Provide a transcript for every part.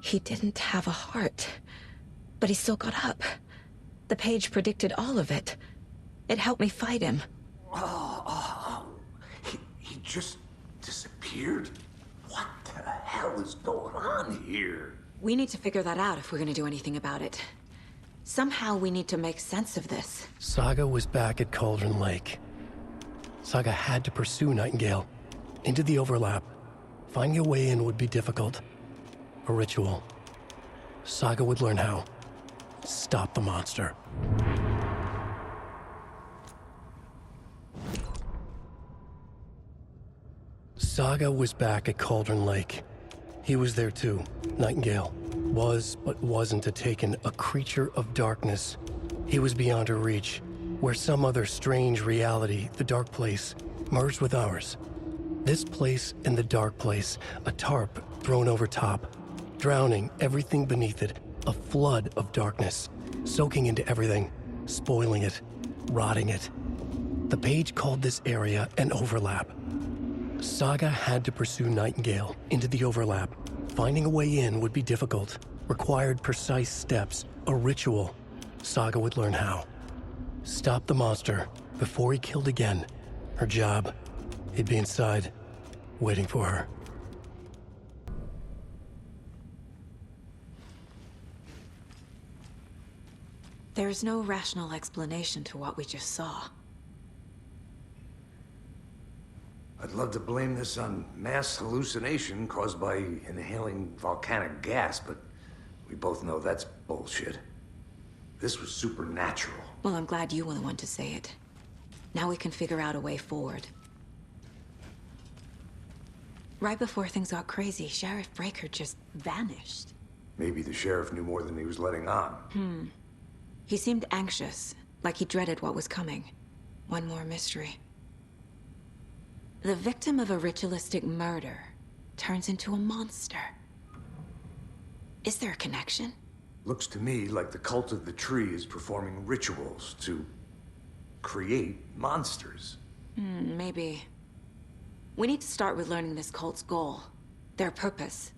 He didn't have a heart, but he still got up. The page predicted all of it. It helped me fight him. He just disappeared? What the hell is going on here? We need to figure that out if we're gonna do anything about it. Somehow we need to make sense of this. Saga was back at Cauldron Lake. Saga had to pursue Nightingale into the overlap. Finding a way in would be difficult. A ritual. Saga would learn how. Stop the monster. Saga was back at Cauldron Lake. He was there too. Nightingale was, but wasn't a Taken, a creature of darkness. He was beyond her reach, where some other strange reality, the dark place, merged with ours. This place and the dark place, a tarp thrown over top, drowning everything beneath it, a flood of darkness, soaking into everything, spoiling it, rotting it. The page called this area an overlap. Saga had to pursue Nightingale into the overlap. Finding a way in would be difficult, required precise steps, a ritual. Saga would learn how. Stop the monster before he killed again. Her job, he'd be inside, waiting for her. There's no rational explanation to what we just saw. I'd love to blame this on mass hallucination caused by inhaling volcanic gas, but we both know that's bullshit. This was supernatural. Well, I'm glad you were the one to say it. Now we can figure out a way forward. Right before things got crazy, Sheriff Breaker just vanished. Maybe the sheriff knew more than he was letting on. He seemed anxious, like he dreaded what was coming. One more mystery. The victim of a ritualistic murder turns into a monster. Is there a connection? Looks to me like the cult of the tree is performing rituals to create monsters. Maybe. We need to start with learning this cult's goal, their purpose.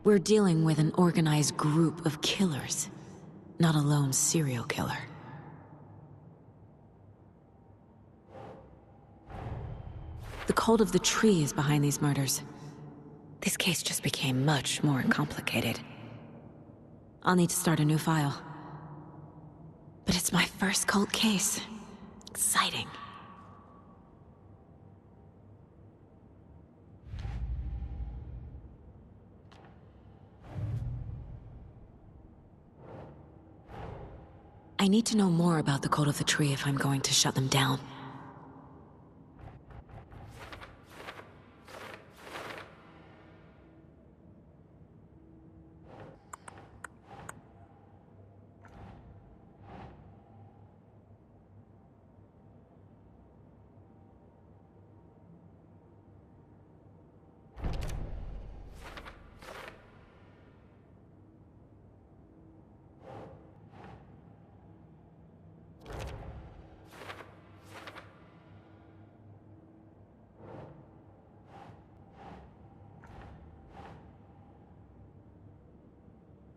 We're dealing with an organized group of killers, not a lone serial killer. The cult of the tree is behind these murders. This case just became much more complicated. I'll need to start a new file. But it's my first cult case. Exciting. I need to know more about the cult of the tree if I'm going to shut them down.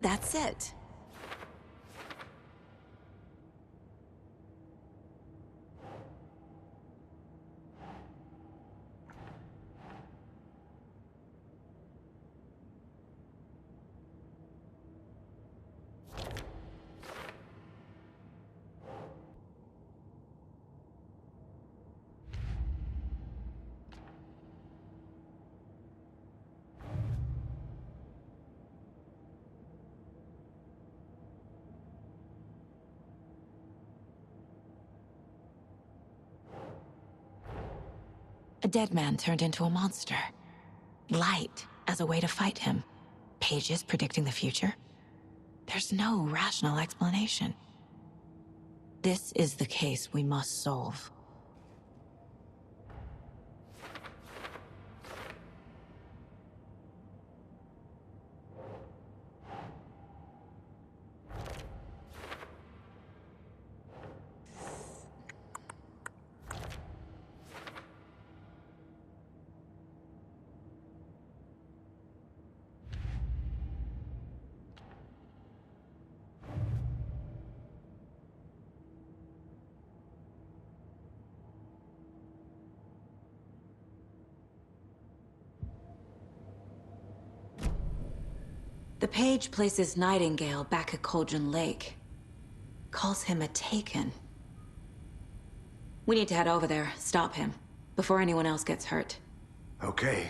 That's it. A dead man turned into a monster. Light as a way to fight him. Pages predicting the future. There's no rational explanation. This is the case we must solve. The page places Nightingale back at Cauldron Lake. Calls him a Taken. We need to head over there, stop him, before anyone else gets hurt. Okay.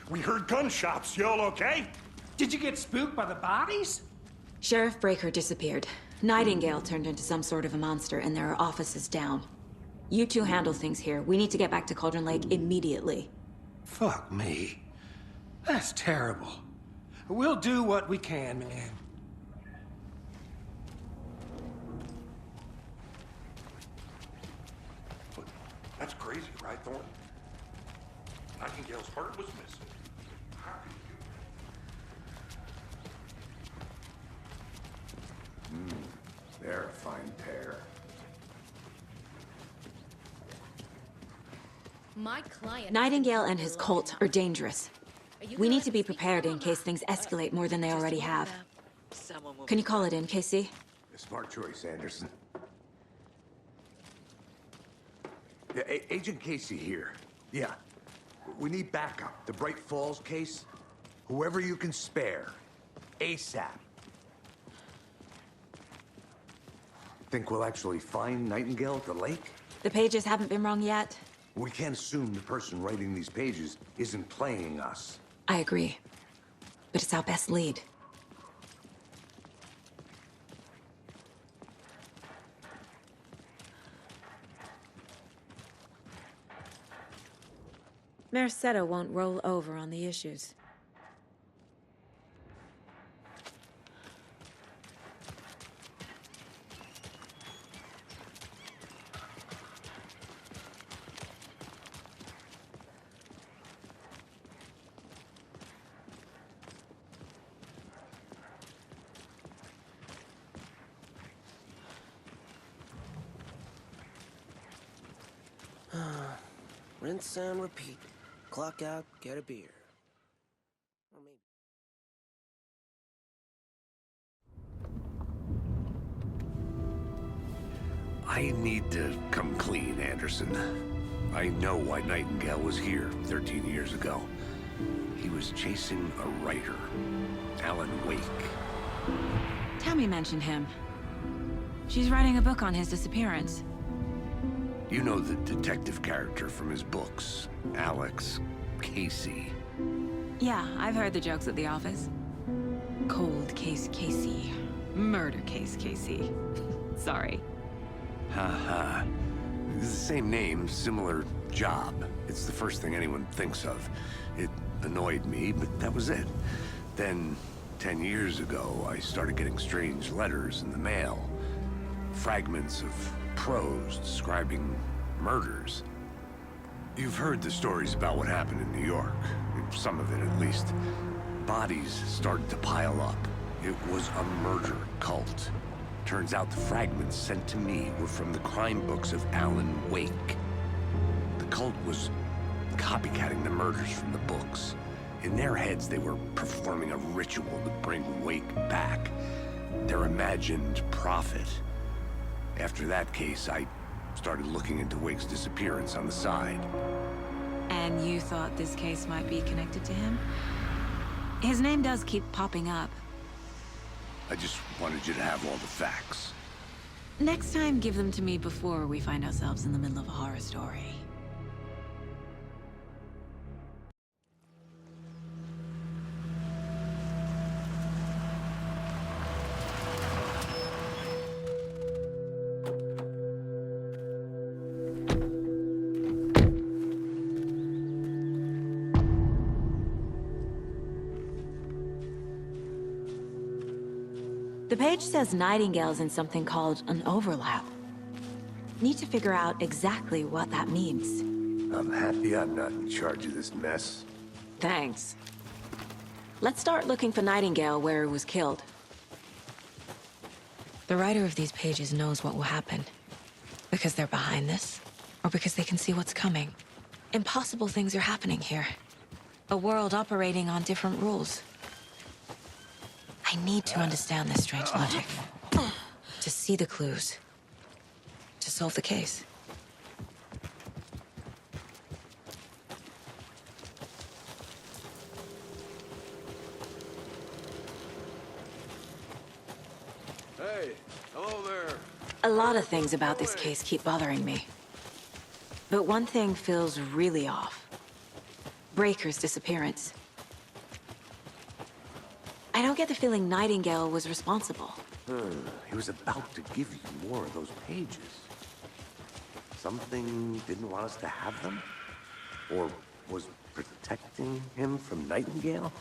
We heard gunshots. Y'all okay? Did you get spooked by the bodies? Sheriff Breaker disappeared. Nightingale turned into some sort of a monster, and there are offices down. You two handle things here. We need to get back to Cauldron Lake immediately. Fuck me. That's terrible. We'll do what we can, man. That's crazy, right, Thornton? Nightingale's heart was missing. How could you? They're a fine pair. My client... Nightingale and his cult are dangerous. We need to be prepared in case things escalate more than they already have. Can you call it in, Casey? A smart choice, Anderson. Yeah, Agent Casey here. Yeah. We need backup. The Bright Falls case. Whoever you can spare. ASAP. Think we'll actually find Nightingale at the lake? The pages haven't been rung yet. We can't assume the person writing these pages isn't playing us. I agree. But it's our best lead. Merced won't roll over on the issues. Rinse and repeat. Clock out, get a beer. Or maybe... I need to come clean, Anderson. I know why Nightingale was here 13 years ago. He was chasing a writer, Alan Wake. Tammy mentioned him. She's writing a book on his disappearance. You know the detective character from his books, Alex Casey. Yeah, I've heard the jokes at the office. Cold case Casey. Murder case Casey. Sorry. Haha. It's the same name, similar job. It's the first thing anyone thinks of. It annoyed me, but that was it. Then, 10 years ago, I started getting strange letters in the mail. Fragments of prose describing murders. You've heard the stories about what happened in New York. Some of it, at least. Bodies started to pile up. It was a murder cult. Turns out the fragments sent to me were from the crime books of Alan Wake. The cult was copycatting the murders from the books. In their heads, they were performing a ritual to bring Wake back. Their imagined prophet. After that case, I started looking into Wake's disappearance on the side. And you thought this case might be connected to him? His name does keep popping up. I just wanted you to have all the facts. Next time, give them to me before we find ourselves in the middle of a horror story. The page says Nightingale's in something called an overlap. Need to figure out exactly what that means. I'm happy I'm not in charge of this mess. Thanks. Let's start looking for Nightingale where he was killed. The writer of these pages knows what will happen. Because they're behind this, or because they can see what's coming. Impossible things are happening here. A world operating on different rules. I need to understand this strange logic. To see the clues, solve the case. Hey, hello there. A lot of things about this case keep bothering me. But one thing feels really off. Breaker's disappearance. I don't get the feeling Nightingale was responsible. He was about to give you more of those pages. Something didn't want us to have them? Or was protecting him from Nightingale?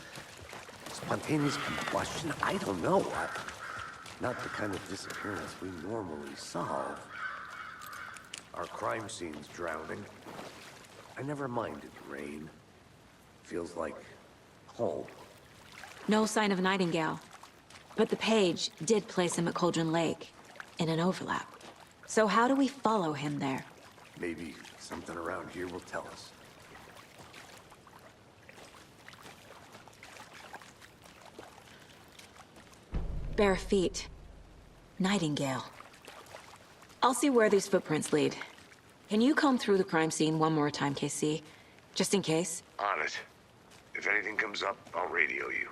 Spontaneous combustion? I don't know. Not the kind of disappearance we normally solve. Our crime scene's drowning. I never minded rain. Feels like home. No sign of Nightingale. But the page did place him at Cauldron Lake, in an overlap. So how do we follow him there? Maybe something around here will tell us. Bare feet. Nightingale. I'll see where these footprints lead. Can you comb through the crime scene one more time, KC? Just in case? On it. If anything comes up, I'll radio you.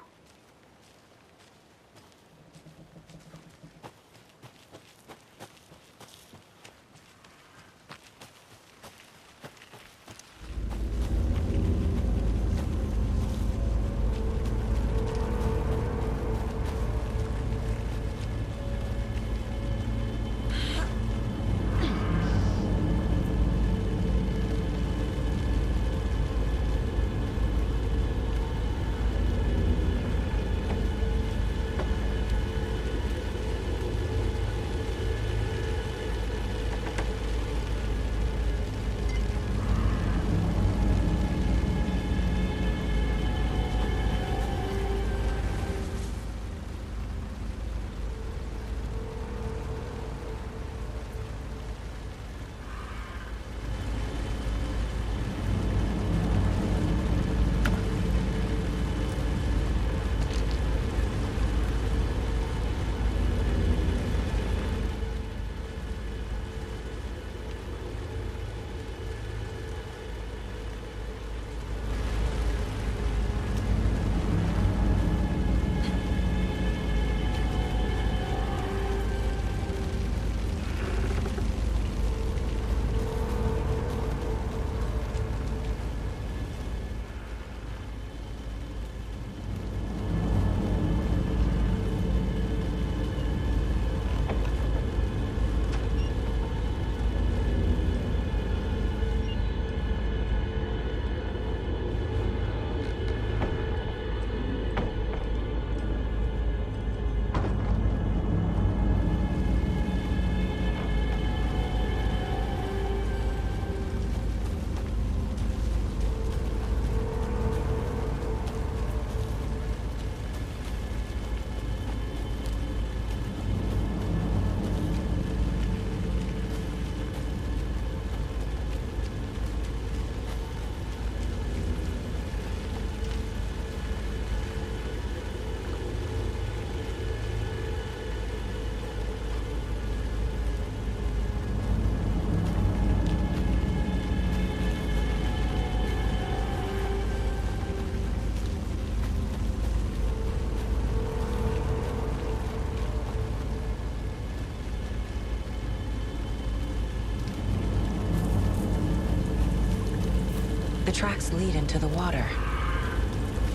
The tracks lead into the water.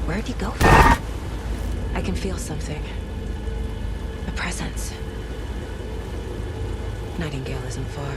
Where'd he go from? I can feel something. A presence. Nightingale isn't far.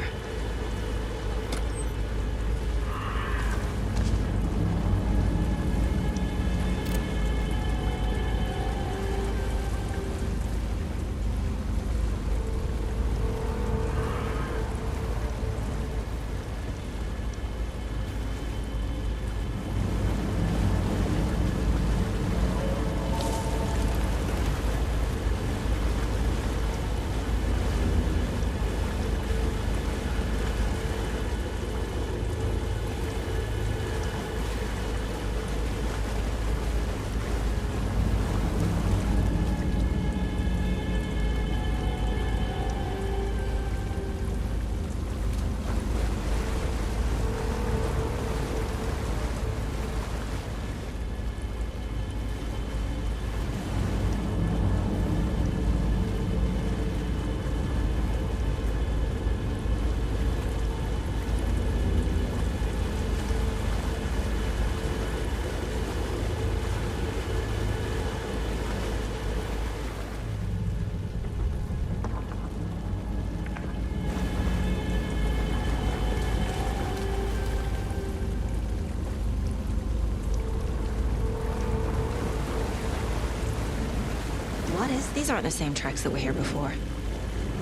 These aren't the same tracks that were here before.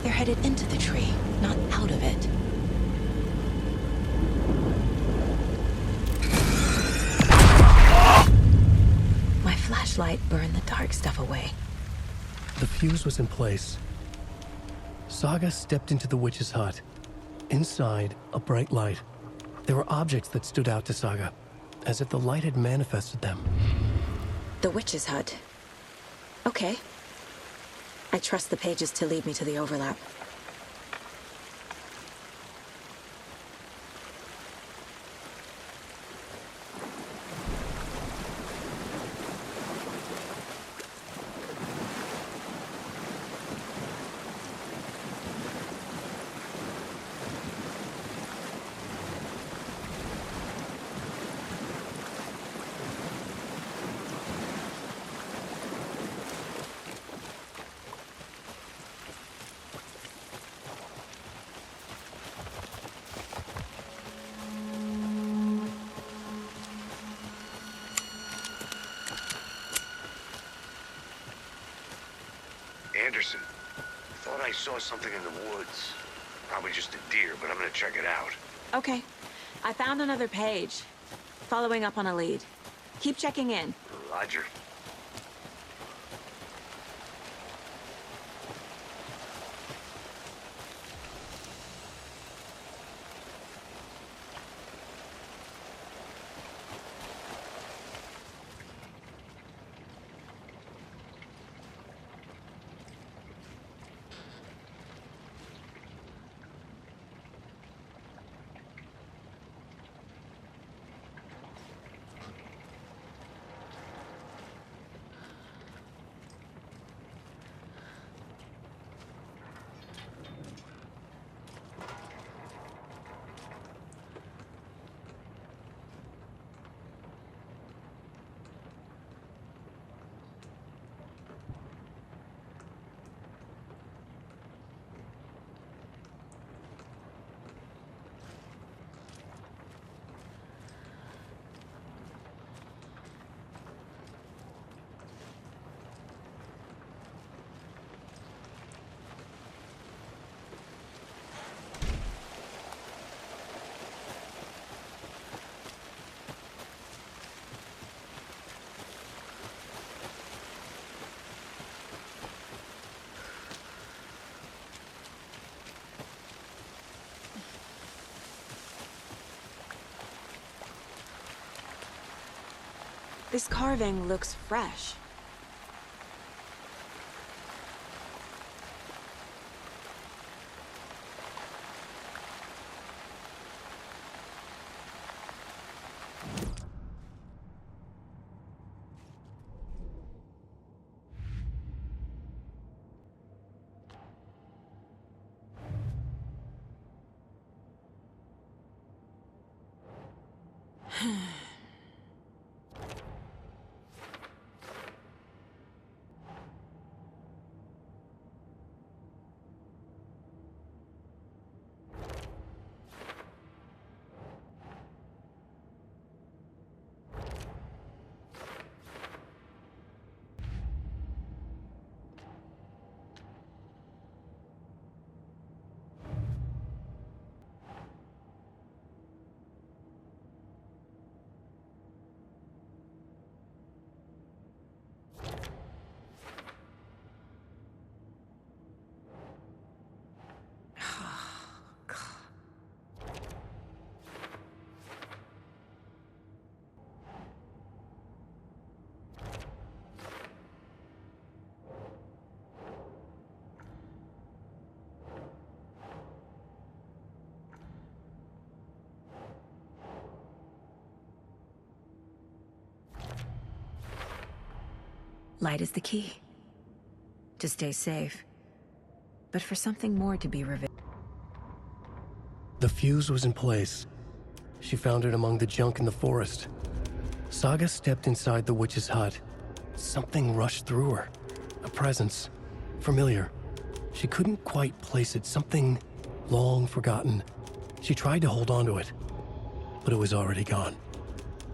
They're headed into the tree, not out of it. My flashlight burned the dark stuff away. The fuse was in place. Saga stepped into the witch's hut. Inside, a bright light. There were objects that stood out to Saga, as if the light had manifested them. The witch's hut. Okay. I trust the pages to lead me to the overlap. Anderson, thought I saw something in the woods. Probably just a deer, but I'm gonna check it out. Okay. I found another page. Following up on a lead. Keep checking in. Roger. This carving looks fresh. Light is the key. To stay safe. But for something more to be revealed. The fuse was in place. She found it among the junk in the forest. Saga stepped inside the witch's hut. Something rushed through her. A presence. Familiar. She couldn't quite place it. Something long forgotten. She tried to hold on to it, but it was already gone.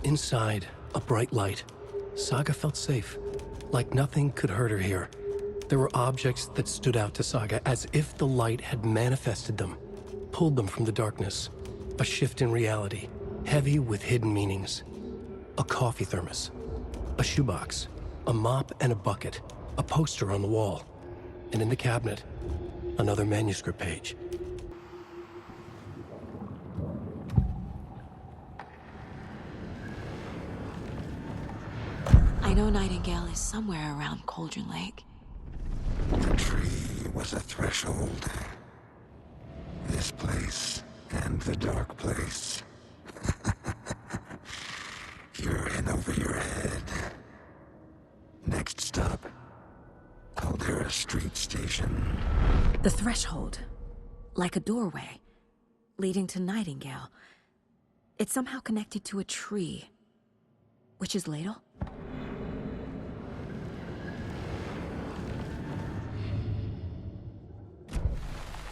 Inside, a bright light. Saga felt safe. Like nothing could hurt her here. There were objects that stood out to Saga as if the light had manifested them, pulled them from the darkness. A shift in reality, heavy with hidden meanings. A coffee thermos, a shoebox, a mop and a bucket, a poster on the wall, and in the cabinet, another manuscript page. I know Nightingale is somewhere around Cauldron Lake. The tree was a threshold. This place and the dark place. You're in over your head. Next stop, Caldera Street Station. The threshold. Like a doorway. Leading to Nightingale. It's somehow connected to a tree. Witch's ladle?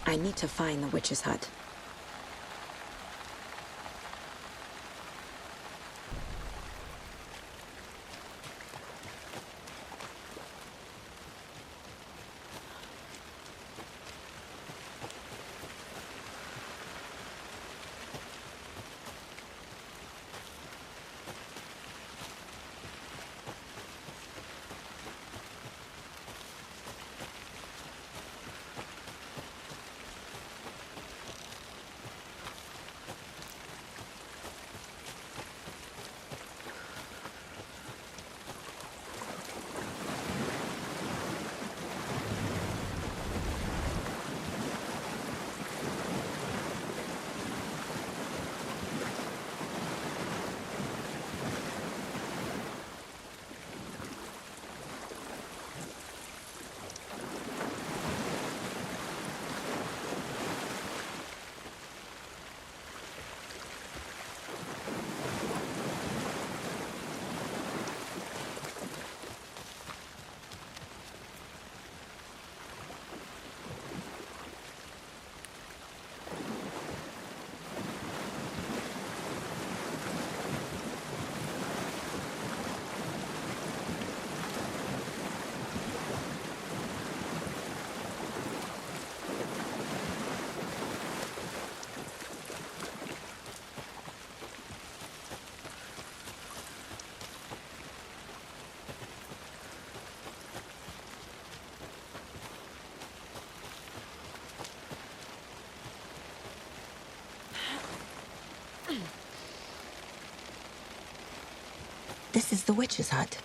I need to find the witch's hut. This is the witch's hut.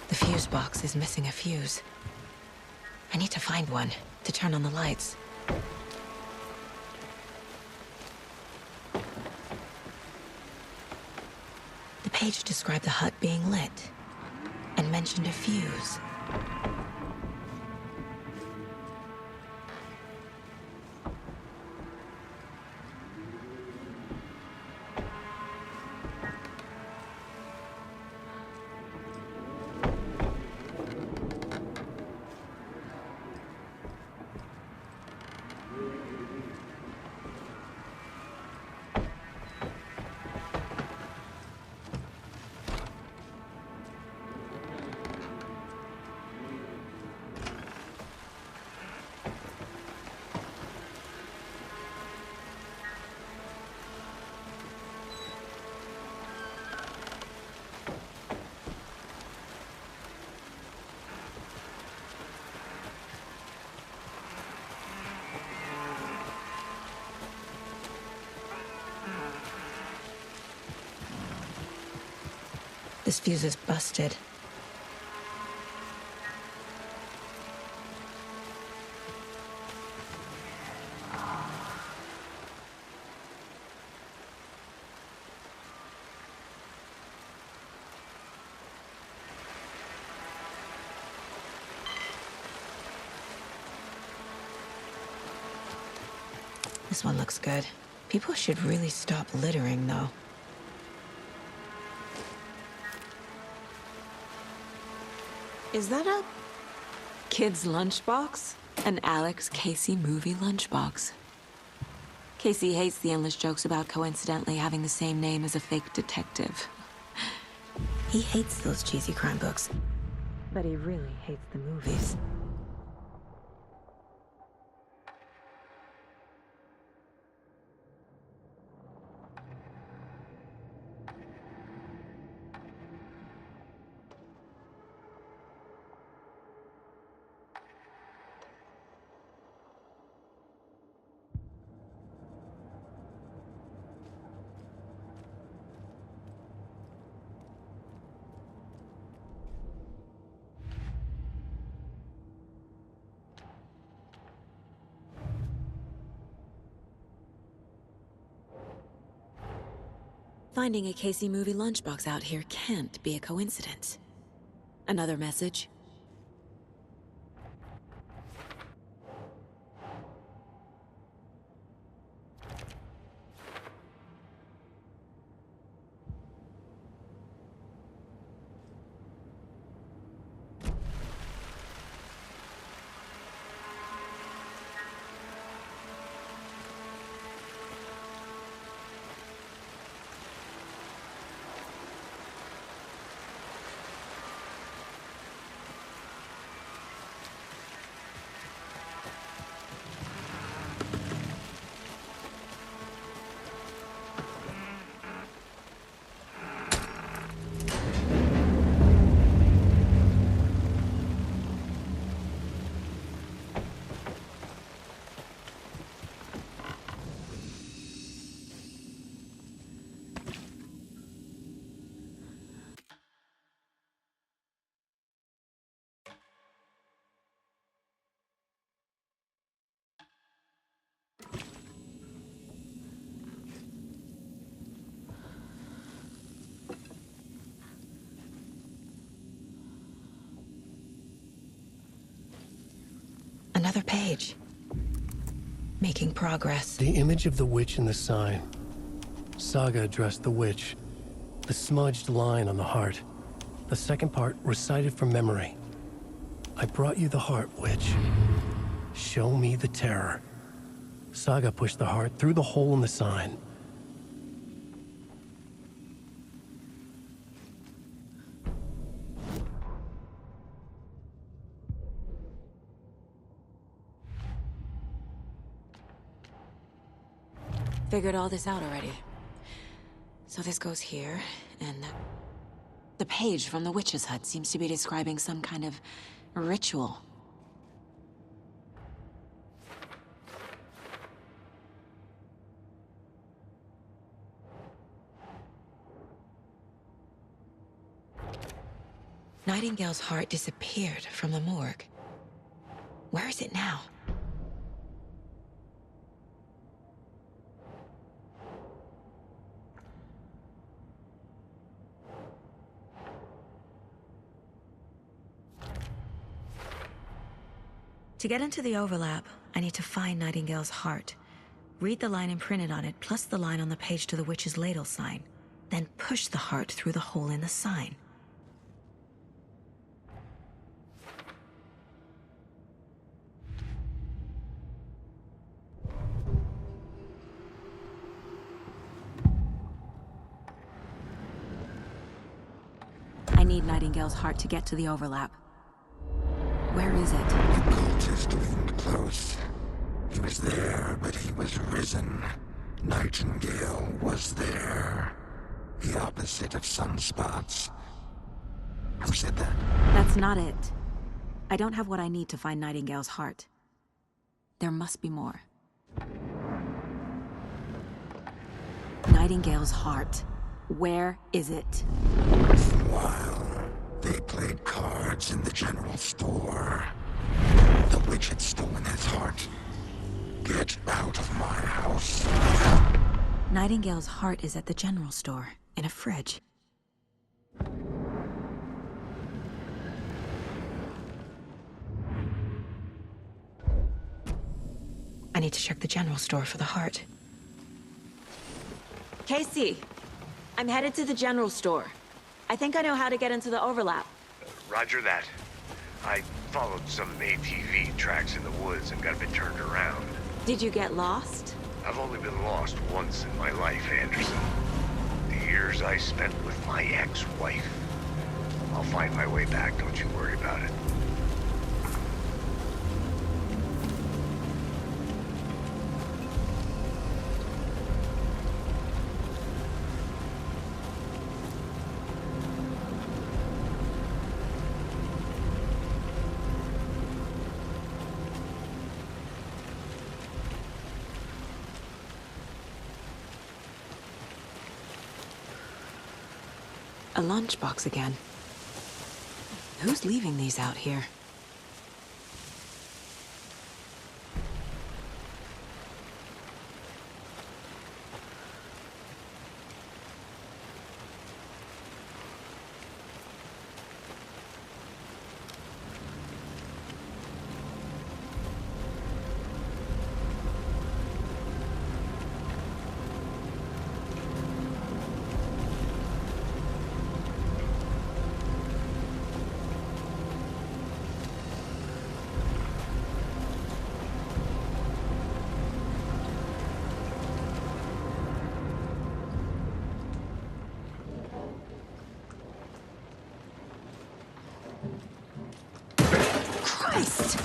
The fuse box is missing a fuse. I need to find one to turn on the lights. The page described the hut being lit and mentioned a fuse. This fuse is busted. This one looks good. People should really stop littering, though. Is that a kid's lunchbox? An Alex Casey movie lunchbox. Casey hates the endless jokes about coincidentally having the same name as a fake detective. He hates those cheesy crime books. But he really hates the movies. Finding a Casey movie lunchbox out here can't be a coincidence. Another message? Another page. Making progress. The image of the witch in the sign. Saga addressed the witch. The smudged line on the heart. The second part recited from memory. I brought you the heart, witch. Show me the terror. Saga pushed the heart through the hole in the sign. Figured all this out already. So this goes here, and the page from the witch's hut seems to be describing some kind of ritual. Nightingale's heart disappeared from the morgue. Where is it now? To get into the overlap, I need to find Nightingale's heart. Read the line imprinted on it, plus the line on the page to the witch's ladle sign. Then push the heart through the hole in the sign. I need Nightingale's heart to get to the overlap. Where is it? The cultist leaned close. He was there, but he was risen. Nightingale was there. The opposite of sunspots. Who said that? That's not it. I don't have what I need to find Nightingale's heart. There must be more. Nightingale's heart. Where is it? While they played cards in the general store, the witch had stolen his heart. Get out of my house. Nightingale's heart is at the general store, in a fridge. I need to check the general store for the heart. Casey, I'm headed to the general store. I think I know how to get into the overlap. Roger that. I followed some ATV tracks in the woods and got a bit turned around. Did you get lost? I've only been lost once in my life, Anderson. The years I spent with my ex-wife. I'll find my way back, don't you worry about it. A lunchbox again. Who's leaving these out here? Christ!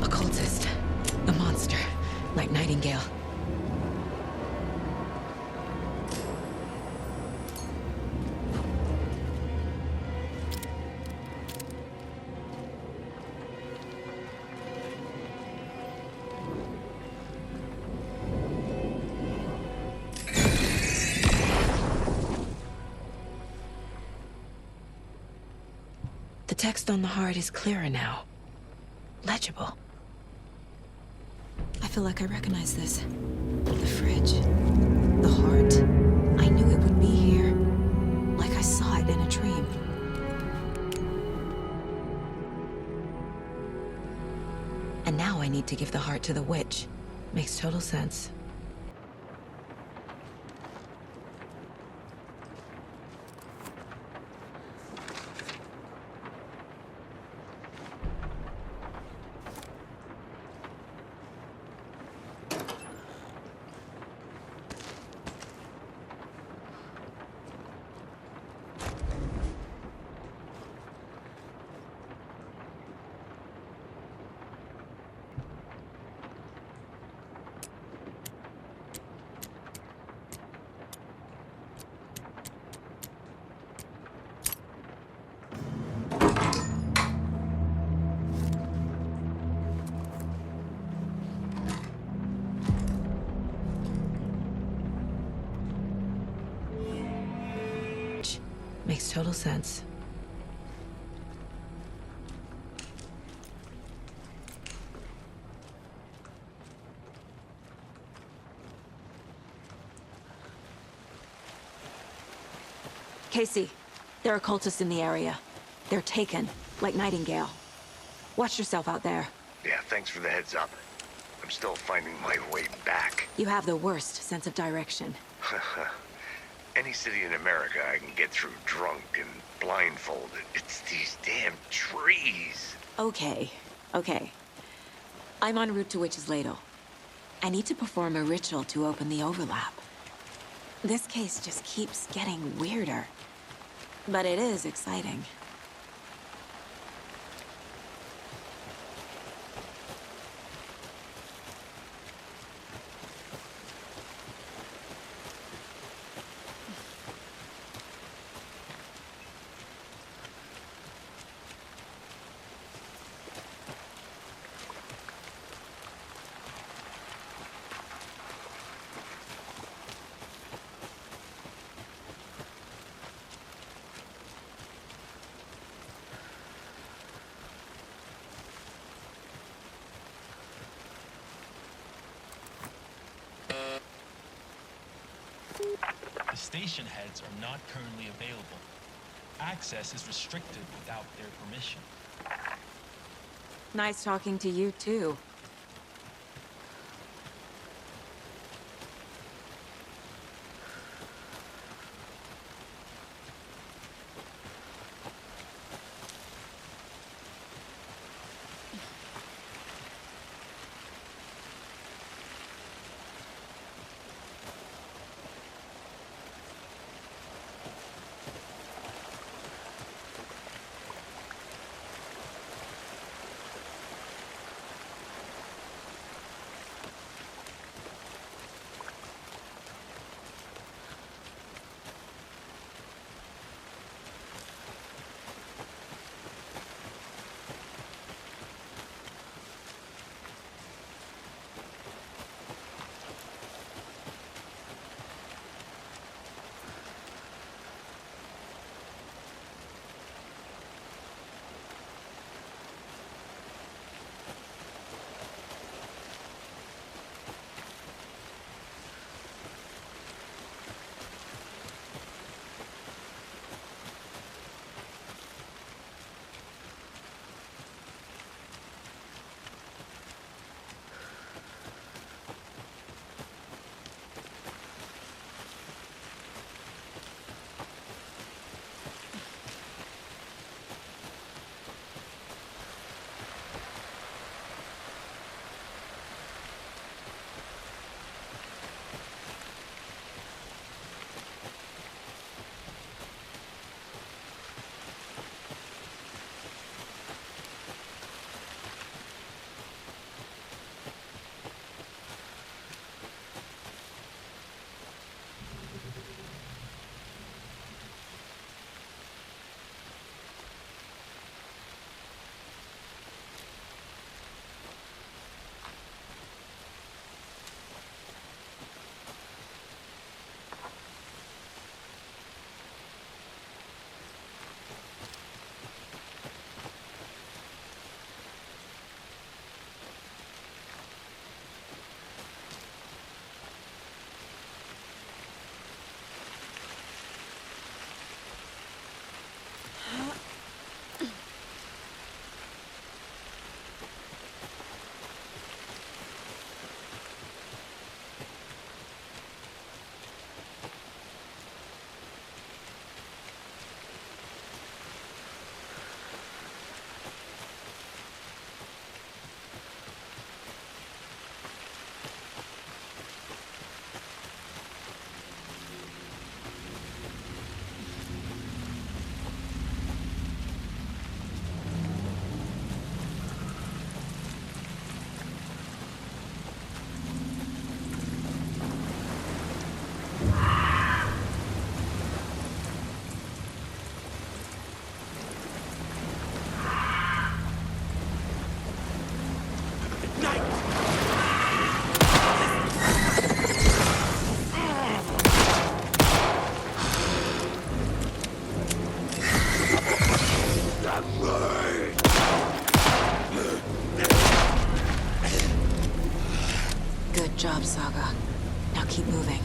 Occultist. A monster. Like Nightingale. The text on the heart is clearer now. Legible. I feel like I recognize this. The fridge. The heart. I knew it would be here. Like I saw it in a dream. And now I need to give the heart to the witch. Makes total sense. Makes total sense. Casey, there are cultists in the area. They're taken, like Nightingale. Watch yourself out there. Yeah, thanks for the heads up. I'm still finding my way back. You have the worst sense of direction. Any city in America I can get through drunk and blindfolded. It's these damn trees. Okay. I'm en route to Witch's Ladle. I need to perform a ritual to open the overlap. This case just keeps getting weirder. But it is exciting. station heads are not currently available. Access is restricted without their permission. Nice talking to you, too. Good job, Saga. Now keep moving.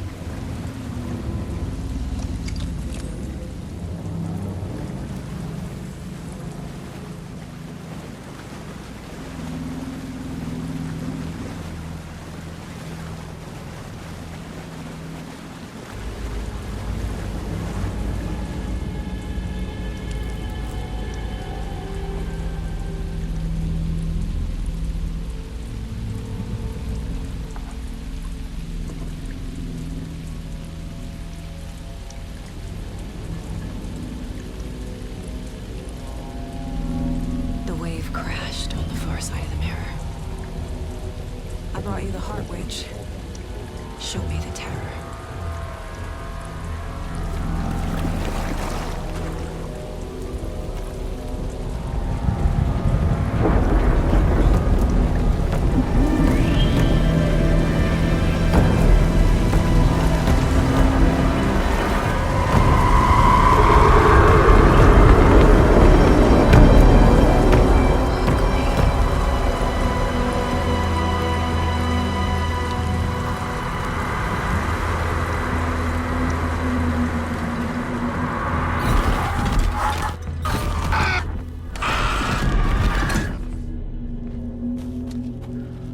Crashed on the far side of the mirror. I brought you the heart witch. Show me the terror.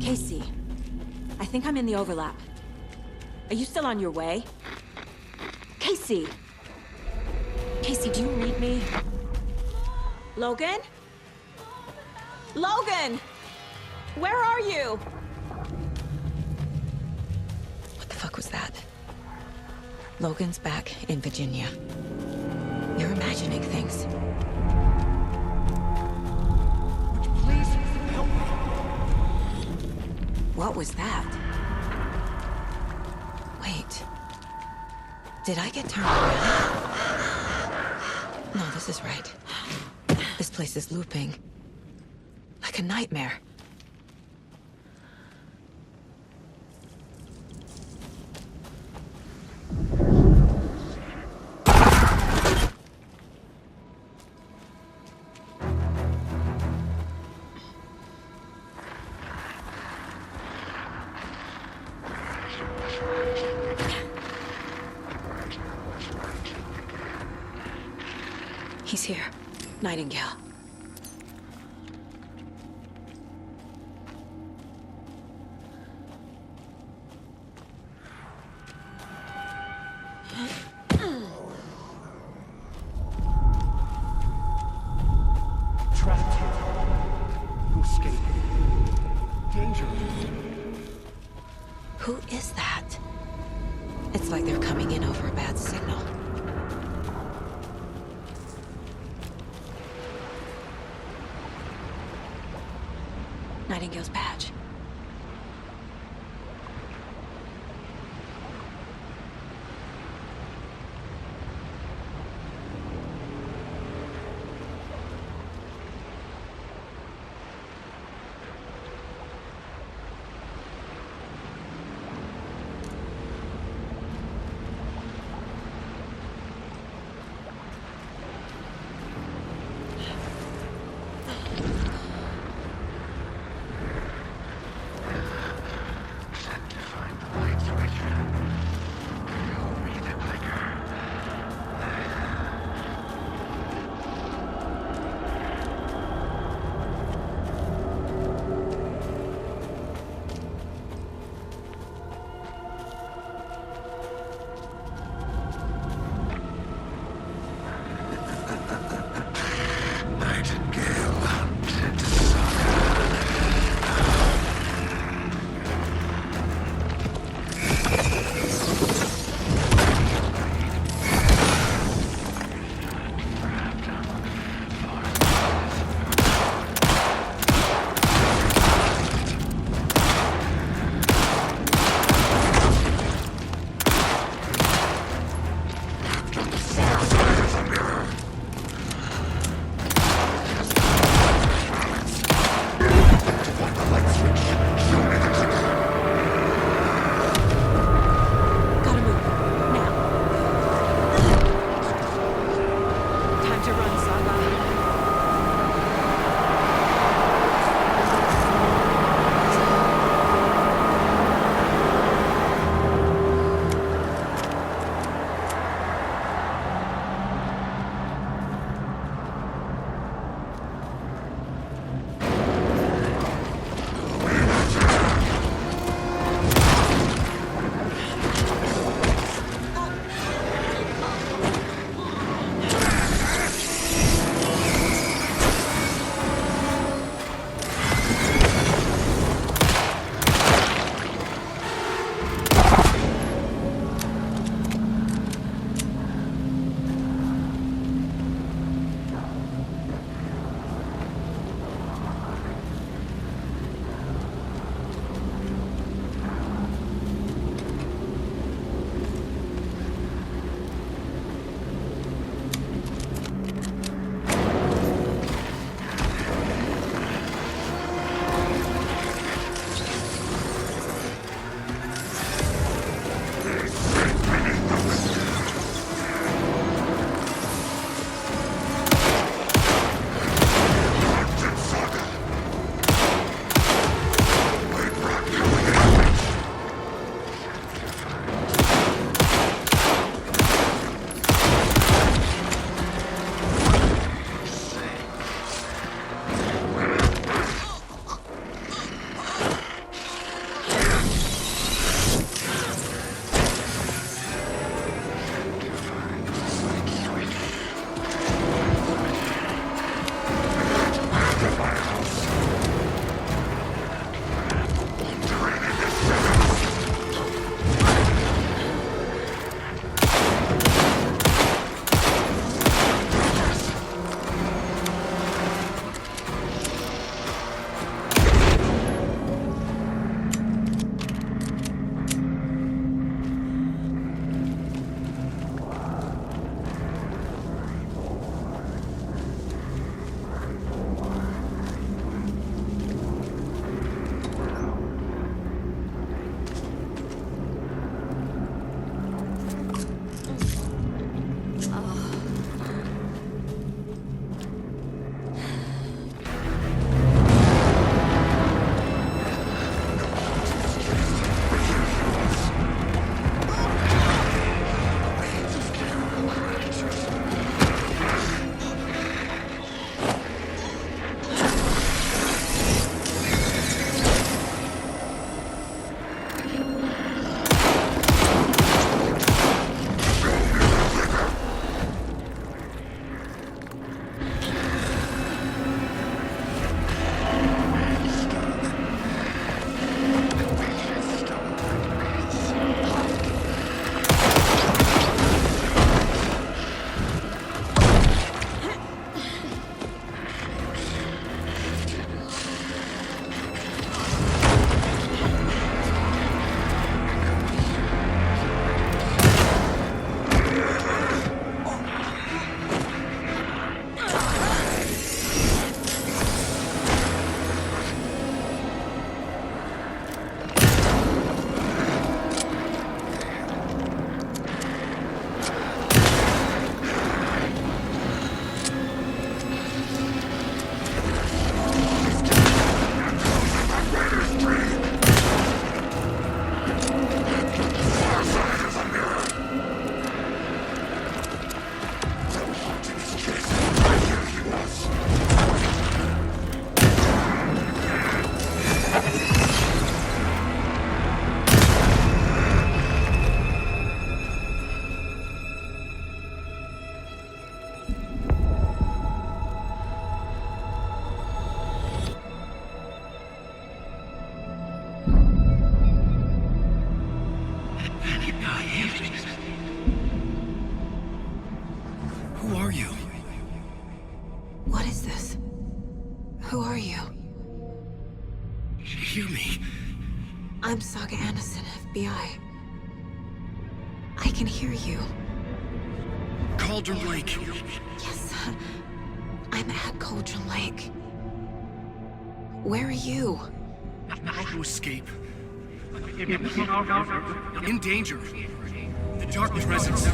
Casey, I think I'm in the overlap. Are you still on your way? Casey! Casey, do you read me? Logan? Logan! Where are you? What the fuck was that? Logan's back in Virginia. You're imagining things. Would you please help me? What was that? Wait. Did I get turned around? No, this is right. This place is looping. Like a nightmare. He's here. Nightingale. Trapped here. No escaping. Danger. Who is that? It's like they're coming in over a bad signal. Nightingale's badge. Who are you? What is this? Who are you? Hear me. I'm Saga Anderson, FBI. I can hear you. Cauldron Lake. Yes, I'm at Cauldron Lake. Where are you? How to escape. In danger. The dark presence.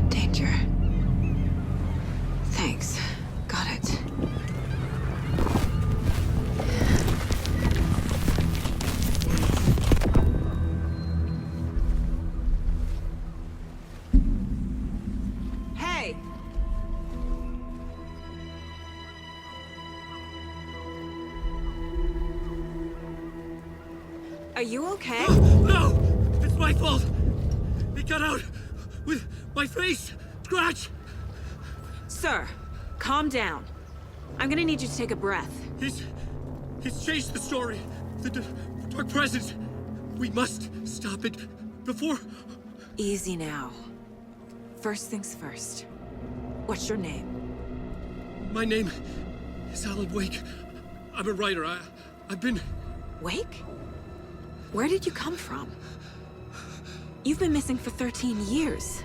Danger. Thanks. Got it. Hey! Are you okay? No! It's my fault! It got out with my face! Scratch! Sir, calm down. I'm gonna need you to take a breath. He's changed the story. The dark presence. We must stop it before... Easy now. First things first. What's your name? My name is Alan Wake. I'm a writer. I've been... Wake? Where did you come from? You've been missing for 13 years.